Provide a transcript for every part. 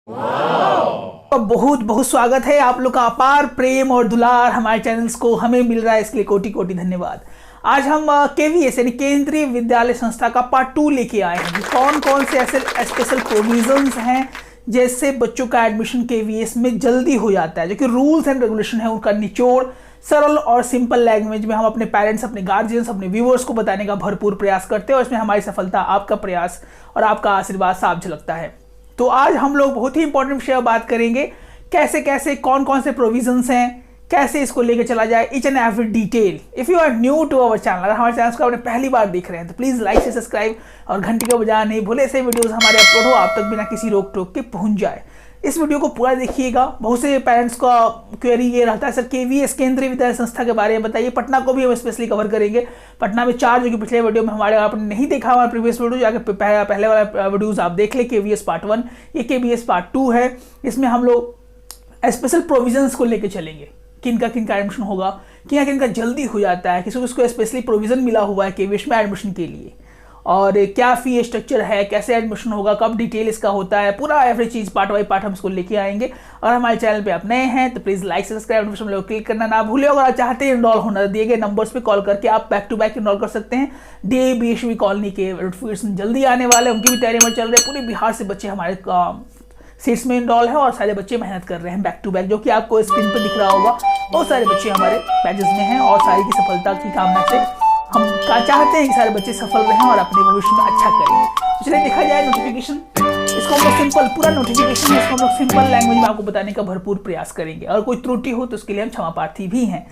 बहुत बहुत स्वागत है आप लोग का। अपार प्रेम और दुलार हमारे चैनल्स को हमें मिल रहा है, इसके लिए कोटि कोटि धन्यवाद। आज हम केवीएस यानी केंद्रीय विद्यालय संस्था का पार्ट 2 लेके आए हैं। कौन कौन से ऐसे स्पेशल प्रोविजंस हैं जैसे बच्चों का एडमिशन केवीएस में जल्दी हो जाता है, जो कि रूल्स एंड रेगुलेशन है उनका निचोड़ सरल और सिंपल लैंग्वेज में हम अपने पेरेंट्स, अपने गार्जियंस, अपने व्यूअर्स को बताने का भरपूर प्रयास करते हैं और इसमें हमारी सफलता, आपका प्रयास और आपका आशीर्वाद साफ झलकता है। तो आज हम लोग बहुत ही इंपॉर्टेंट विषय पर बात करेंगे, कैसे कैसे कौन कौन से प्रोविजंस हैं, कैसे इसको लेके चला जाए, each and every detail. If you are new to our channel, अगर हमारे चैनल को आपने पहली बार देख रहे हैं तो प्लीज लाइक से सब्सक्राइब और घंटी का बजाना नहीं भूले। ऐसे वीडियोस हमारे अपलोड हो आप तक बिना किसी रोक टोक के पहुंच जाए। इस वीडियो को पूरा देखिएगा। बहुत से पेरेंट्स का क्वेरी ये रहता है, सर केवीएस केंद्रीय विद्यालय संस्था के बारे में बताइए। पटना को भी हम स्पेशली कवर करेंगे। पटना में 4 जो कि पिछले वीडियो में हमारे, आपने नहीं देखा हमारा प्रीवियस वीडियो, जाके पहले वाला वीडियोस आप देख ले। केवीएस पार्ट 1, ये केवीएस पार्ट 2 है। इसमें हम लोग स्पेशल प्रोविजंस को लेके चलेंगे, किनका किनका एडमिशन होगा, किनका जल्दी हो जाता है, किसी को स्पेशली प्रोविजन मिला हुआ है केवीएस में एडमिशन के लिए, और क्या फी स्ट्रक्चर है, कैसे एडमिशन होगा, कब डिटेल इसका होता है, पूरा एवरी चीज पार्ट बाई पार्ट हम इसको लेके आएंगे। और हमारे चैनल पे आप नए हैं तो please like subscribe notification bell click करना ना भूले। अगर आप चाहते हैं इनरोल होना, दिए गए नंबर्स पे कॉल करके आप बैक टू बैक इनरोल कर सकते हैं। डीएबीएसवी कॉलोनी के नोटिफिकेशन जल्दी आने वाले, उनकी भी तैयारी में चल रही है। पूरे बिहार से बच्चे हमारे सीट्स में इनरोल है और सारे बच्चे मेहनत कर रहे हैं बैक टू बैक, जो कि आपको स्क्रीन पर दिख रहा होगा। बहुत सारे बच्चे हमारे बैचेस में हैं और सारी की सफलता की कामना से हम चाहते हैं कि सारे बच्चे सफल रहें और अपने भविष्य में अच्छा करें। चलिए देखा जाए नोटिफिकेशन। इसको हम लोग सिंपल, पूरा नोटिफिकेशन है, इसको हम लोग सिंपल लैंग्वेज में आपको बताने का भरपूर प्रयास करेंगे। और कोई त्रुटि हो तो उसके लिए हम क्षमा प्रार्थी भी हैं।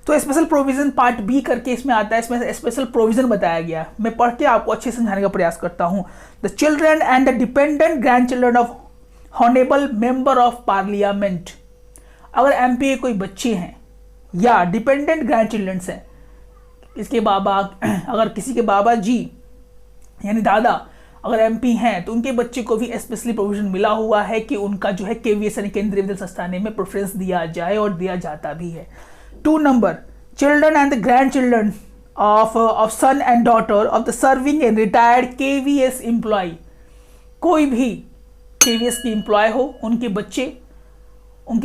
तो स्पेशल प्रोविजन पार्ट बी करके इसमें आता है। इसमें स्पेशल प्रोविजन बताया गया है। मैं पढ़ के आपको अच्छे से समझाने का प्रयास करता हूँ। The children and the dependent grand children of honourable member of parliament. अगर एमपी के कोई बच्चे हैं या डिपेंडेंट ग्रैंड चिल्ड्रंस हैं, इसके बाबा, अगर किसी के बाबा जी यानी दादा अगर एमपी हैं तो उनके बच्चे को भी स्पेशली प्रोविजन मिला हुआ है कि उनका जो है केवीएस यानी केंद्रीय विद्यालय संस्थान में प्रेफरेंस दिया जाए और दिया जाता भी है। 2 number, children and the grandchildren of son and daughter of the serving and retired KVS employ. कोई भी केवीएस की एम्प्लॉय हो, उनके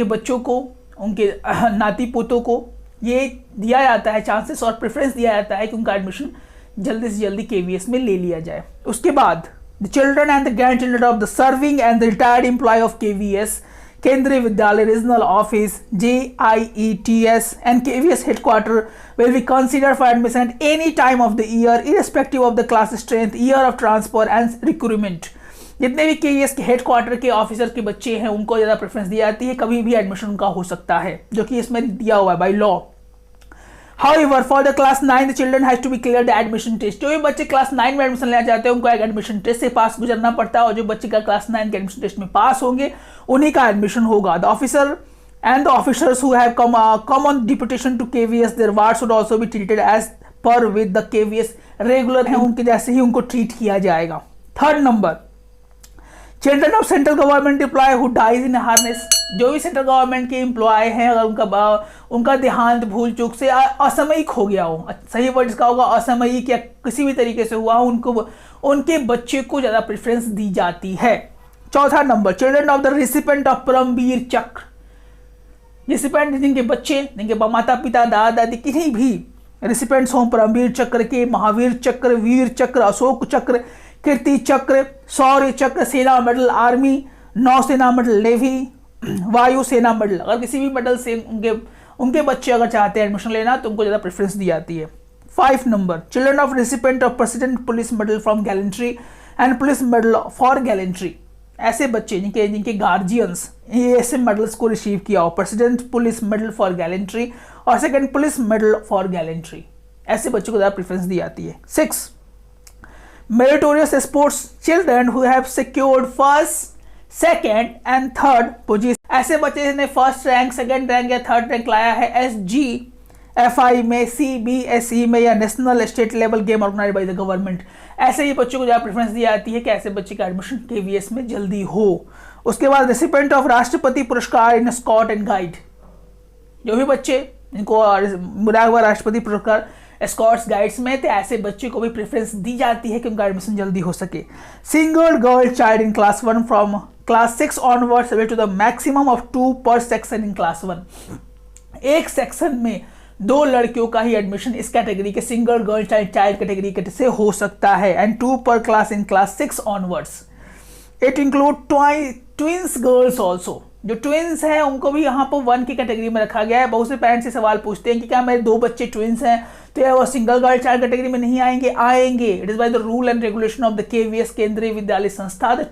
बच्चों को, उनके नाती पोतों को ये दिया जाता है चांसेस और प्रेफरेंस दिया जाता है कि उनका एडमिशन जल्दी से जल्दी केवीएस में ले लिया जाए। उसके बाद the children and the grandchildren of the serving and the retired employ of KVS Kendriya Vidyalaya regional office JIETS and KVS headquarter will be considered for admission at any time of the year irrespective of the class strength, year of transfer and recruitment। जितने भी KVS के headquarter के officer के बच्चे हैं उनको ज़्यादा preference दी जाती है, कभी भी एडमिशन उनका हो सकता है, जो कि इसमें दिया हुआ है by law. However, for the class 9, the children has to be clear the admission test। जो भी बच्चे क्लास 9 में एडमिशन लेना चाहते हैं उनको एक एडमिशन टेस्ट से पास गुजरना पड़ता है, और जो बच्चे का क्लास 9 के एडमिशन टेस्ट में पास होंगे उन्हीं का एडमिशन होगा। The officer and the officers who have come on deputation to KVS, their wards should also be treated as per with the KVS regular हैं, उनके जैसे ही उनको ट्रीट किया जाएगा। 3rd number, children of central government employ who dies in harness. जो भी central government के employ हैं, अगर उनका देहांत भूल चूक से असामयिक हो गया हो, सही वर्ड इसका होगा असामयिक, या किसी भी तरीके से हुआ हो, उनके बच्चे को ज़्यादा प्रेफरेंस दी जाती है। 4था number, children of the recipient of Paramvir Chakra. Recipient जिनके बच्चे, जिनके माता पिता, दादा दादी किन्हीं भी रिसिपेंट्स हों परमवीर चक्र के, महावीर चक्र, वीर चक्र, अशोक चक्र, कीर्ति चक्र, शौर्य चक्र, सेना मेडल आर्मी, नौसेना मेडल नेवी, वायु सेना मेडल, अगर किसी भी मेडल से उनके बच्चे अगर चाहते हैं एडमिशन लेना तो उनको ज़्यादा प्रेफरेंस दी जाती है। 5 number, children of recipient of president police medal from gallantry and police medal for gallantry. ऐसे बच्चे जिनके गार्जियंस ये ऐसे मेडल्स को रिसीव किया हो, president police medal for gallantry और second police medal for gallantry, ऐसे बच्चों को ज़्यादा प्रेफरेंस दी जाती है। 6, meritorious sports children who have secured first, second and third position। ऐसे बच्चे जिन्हें फर्स्ट रैंक, सेकंड रैंक या थर्ड रैंक लाया है SGFI में, CBSE में या national state level game organise by the government, ऐसे ही बच्चों को ज़्यादा प्रेफरेंस दी जाती है कि ऐसे बच्चे का एडमिशन केवीएस में जल्दी हो। उसके बाद रेसिपेंट ऑफ राष्ट्रपति पुरस्कार इन स्काउट एंड गाइड। जो भी बच्चे जिनको मिला हुआ राष्ट्रपति पुरस्कार स्कॉट्स गाइड्स में, तो ऐसे बच्चे को भी प्रेफरेंस दी जाती है कि उनका एडमिशन जल्दी हो सके। Single girl child in class 1 from class 6 onward subject to the maximum of 2 per section in class 1। एक सेक्शन में 2 लड़कियों का ही एडमिशन इस कैटेगरी के सिंगल गर्ल चाइल्ड कैटेगरी से हो सकता है, एंड 2 पर class in class 6 onwards. It include twins girls also. जो ट्विंस हैं उनको भी यहाँ पर 1 की कैटेगरी में रखा गया है। बहुत से पेरेंट्स से सवाल पूछते हैं कि क्या मेरे 2 बच्चे ट्विंस हैं तो या वो सिंगल गर्ल चाइल्ड कैटेगरी में नहीं आएंगे? आएंगे। It is by the rule and regulation of the KVS Kendriya Vidyalaya संस्था the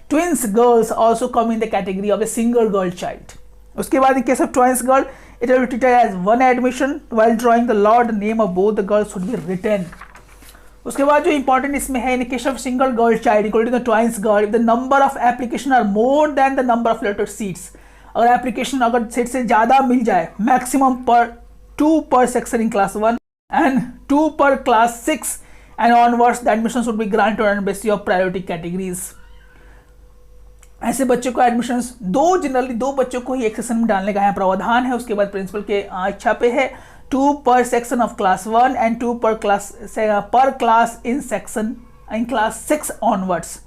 twins girls also come in the category of the single girl child. उसके बाद in case of twins girl it will be treated as 1 admission while drawing the law the name of both the girls should be written. उसके बाद जो important इसमें है, in case of single girl child equal to the twins girl, if the number of application are more than the number of allotted seats, अगर application अगर seat से ज़्यादा मिल जाए, मैक्सिमम पर 2 per section in class 1 and 2 पर class 6 and onwards the admission should be granted on basis of priority categories. ऐसे बच्चों को एडमिशंस जनरली 2 बच्चों को ही एक सेक्शन में डालने का यहाँ प्रावधान है। उसके बाद प्रिंसिपल के इच्छा पे है 2 per section of class 1 and 2 पर क्लास इन क्लास 6 ऑनवर्ड्स।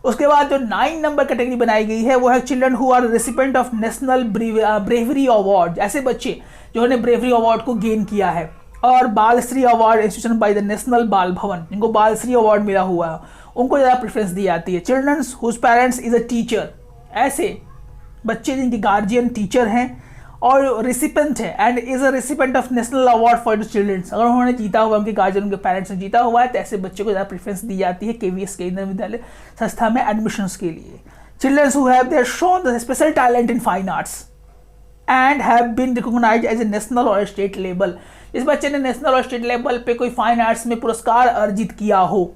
उसके बाद जो 9 नंबर कैटेगरी बनाई गई है वो है children who are recipient of national bravery award. ऐसे बच्चे जिन्होंने ब्रेवरी अवार्ड को गेन किया है, और Balshree award institution by the national बाल भवन, जिनको बालश्री अवार्ड मिला हुआ है, उनको ज़्यादा प्रेफरेंस दी जाती है। Children whose parents is a teacher, ऐसे बच्चे जिनके गार्जियन टीचर हैं और रिसिपेंट है and is a recipient of national award for the children's, अगर उन्होंने जीता हुआ, उनके गार्जियन उनके पेरेंट्स ने जीता हुआ है, तो ऐसे बच्चों को ज़्यादा प्रेफरेंस दी जाती है केवीएस केंद्रीय विद्यालय संस्था में एडमिशन्स के लिए। Children's who have their shown the special talent in fine arts and have been recognised as a national और स्टेट लेवल, इस बच्चे ने नेशनल और स्टेट लेवल पे कोई फाइन आर्ट्स में पुरस्कार अर्जित किया हो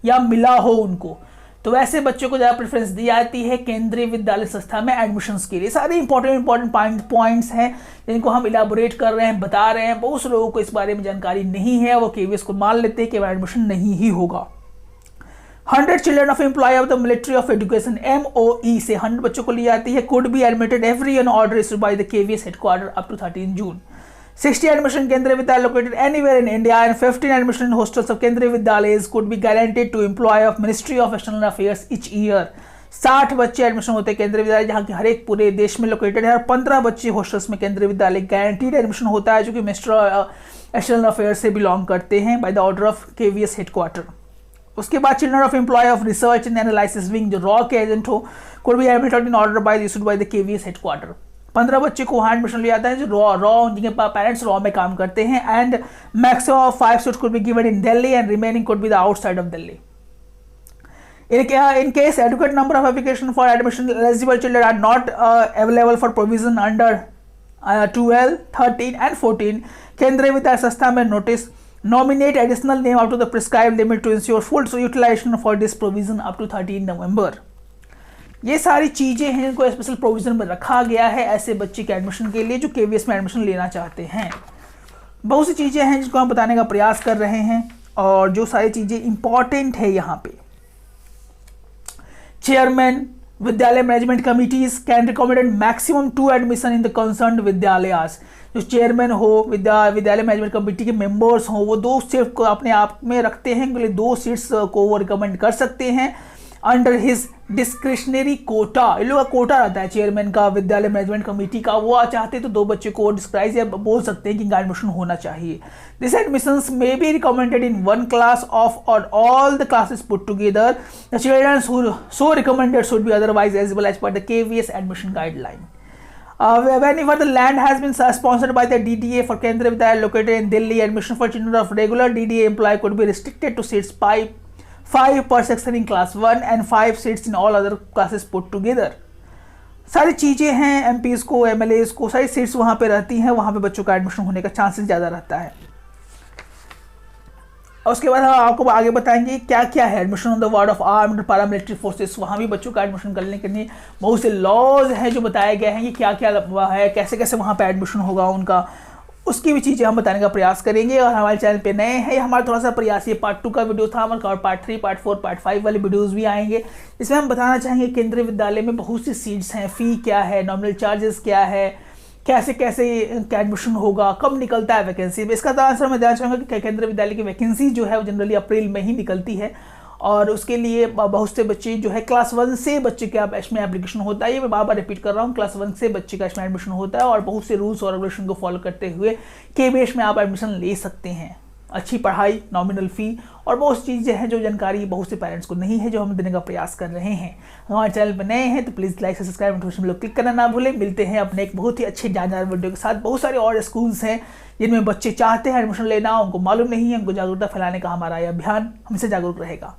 या मिला हो उनको, तो वैसे बच्चों को ज़्यादा प्रेफरेंस दी जाती है केंद्रीय विद्यालय संस्था में एडमिशन्स के लिए। सारे इंपॉर्टेंट पॉइंट्स हैं जिनको हम इलाबोरेट कर रहे हैं, बता रहे हैं। बहुत से लोगों को इस बारे में जानकारी नहीं है, वो केवीएस को मान लेते हैं कि एडमिशन नहीं ही होगा। 100 children of employ of the military of education MOE से 100 बच्चों को ली जाती है, could be admitted every year order issued by the KVS headquarter up to 13 June. 60 admission केंद्रीय विद्यालय located anywhere in India and 15 admission in hostels of केंद्रीय विद्यालय could be guaranteed to employee of Ministry of External Affairs each year। 60 बच्चे admission होते हैं केंद्रीय विद्यालय जहाँ की हर एक पूरे देश में लोकेटेड है, और 15 बच्चे हॉस्टल्स में केंद्रीय विद्यालय गारंटीड एडमिशन होता है, जो कि मिनिस्ट्री ऑफ एक्सटर्नल अफेयर्स से बिलोंग करते हैं by the order of KVS headquarter. उसके बाद children of employ of research and analysis wing, जो रॉ के एजेंट हो, could be admitted in order by issued by the KVS headquarter. 15 बच्चे को वहाँ एडमिशन लिया जाता है जो रॉ जिनके पेरेंट्स रॉ में काम करते हैं, and maximum of 5 seats could be given in Delhi and remaining could be the outside of Delhi. In case adequate number of applications for admission, eligible children are not available for provision under 12, 13 and 14, केंद्रीय विद्यालय संस्था में notice nominate additional name up to the prescribed limit to ensure full utilization for this provision up to 13 November। ये सारी चीज़ें हैं जिनको special provision में रखा गया है ऐसे बच्चे के एडमिशन के लिए जो केवीएस में एडमिशन लेना चाहते हैं। बहुत सी चीज़ें हैं जिनको हम बताने का प्रयास कर रहे हैं, और जो सारी चीज़ें इंपॉर्टेंट है यहाँ पे, चेयरमैन विद्यालय management committees can recommend maximum 2 admission in the concern विद्यालयास। जो चेयरमैन हो, विद्यालय मैनेजमेंट कमेटी के मेंबर्स हो, वो 2 सीट को अपने आप में रखते हैं, के लिए 2 सीट्स को वो रिकमेंड कर सकते हैं अंडर हिज डिस्क्रिशनरी कोटा। इन लोगों का कोटा रहता है चेयरमैन का, विद्यालय मैनेजमेंट कमेटी का, वो चाहते तो 2 बच्चे को डिस्क्राइज या बोल सकते हैं कि इनका एडमिशन होना चाहिए। This admissions may be recommended in 1 class of और all the classes put together. The children who so recommended should be otherwise eligible as per the KVS admission guideline. Whenever the land has been sponsored by the DDA for Kendriya Vidyalaya located in Delhi, admission for children of regular DDA employee could be restricted to seats 5 per section in class 1 and 5 seats in all other classes put together। सारी चीज़ें हैं, MPs को, MLAs को, सारी seats वहाँ पे रहती हैं, वहाँ पे बच्चों का एडमिशन होने का चांसेस ज़्यादा रहता है। और उसके बाद हम आपको आगे बताएंगे क्या क्या है admission on the ward of armed paramilitary forces. वहाँ भी बच्चों का एडमिशन करने के लिए बहुत से लॉज हैं जो बताए गए हैं कि क्या क्या है, कैसे कैसे वहाँ पे एडमिशन होगा उनका, उसकी भी चीज़ें हम बताने का प्रयास करेंगे। और हमारे चैनल पे नए हैं, हमारा थोड़ा सा प्रयास, ये पार्ट 2 का वीडियो था हमारा, और पार्ट 3, पार्ट 4, पार्ट 5 वाले वीडियोज़ भी आएंगे। इसमें हम बताना चाहेंगे केंद्रीय विद्यालय में बहुत सी सीट्स हैं, फ़ी क्या है, नॉमिनल चार्जेस क्या है, कैसे कैसे एडमिशन होगा, कब निकलता है वैकेंसी। इसका तो आंसर मैं देना चाहूँगा कि केंद्रीय विद्यालय की वैकेंसी जो है वो जनरली अप्रैल में ही निकलती है, और उसके लिए बहुत से बच्चे जो है क्लास 1 से बच्चे का इसमें एप्लीकेशन होता है। ये मैं बार बार रिपीट कर रहा हूँ, क्लास 1 से बच्चे का इसमें एडमिशन होता है और बहुत से रूल्स और रेगुलेशन को फॉलो करते हुए KVS में आप एडमिशन ले सकते हैं। अच्छी पढ़ाई, नॉमिनल फ़ी और बहुत सी चीज़ें हैं जो जानकारी बहुत से पेरेंट्स को नहीं है, जो हम देने का प्रयास कर रहे हैं। हमारे चैनल पर नए हैं तो प्लीज़ लाइक से सब्सक्राइब नोटिफिकेशन लोग क्लिक करना ना भूलें। मिलते हैं अपने एक बहुत ही अच्छे जानदार वीडियो के साथ। बहुत सारे और स्कूल्स हैं जिनमें बच्चे चाहते हैं एडमिशन लेना, उनको मालूम नहीं है, उनको जागरूकता फैलाने का हमारा ये अभियान हमसे जागरूक रहेगा।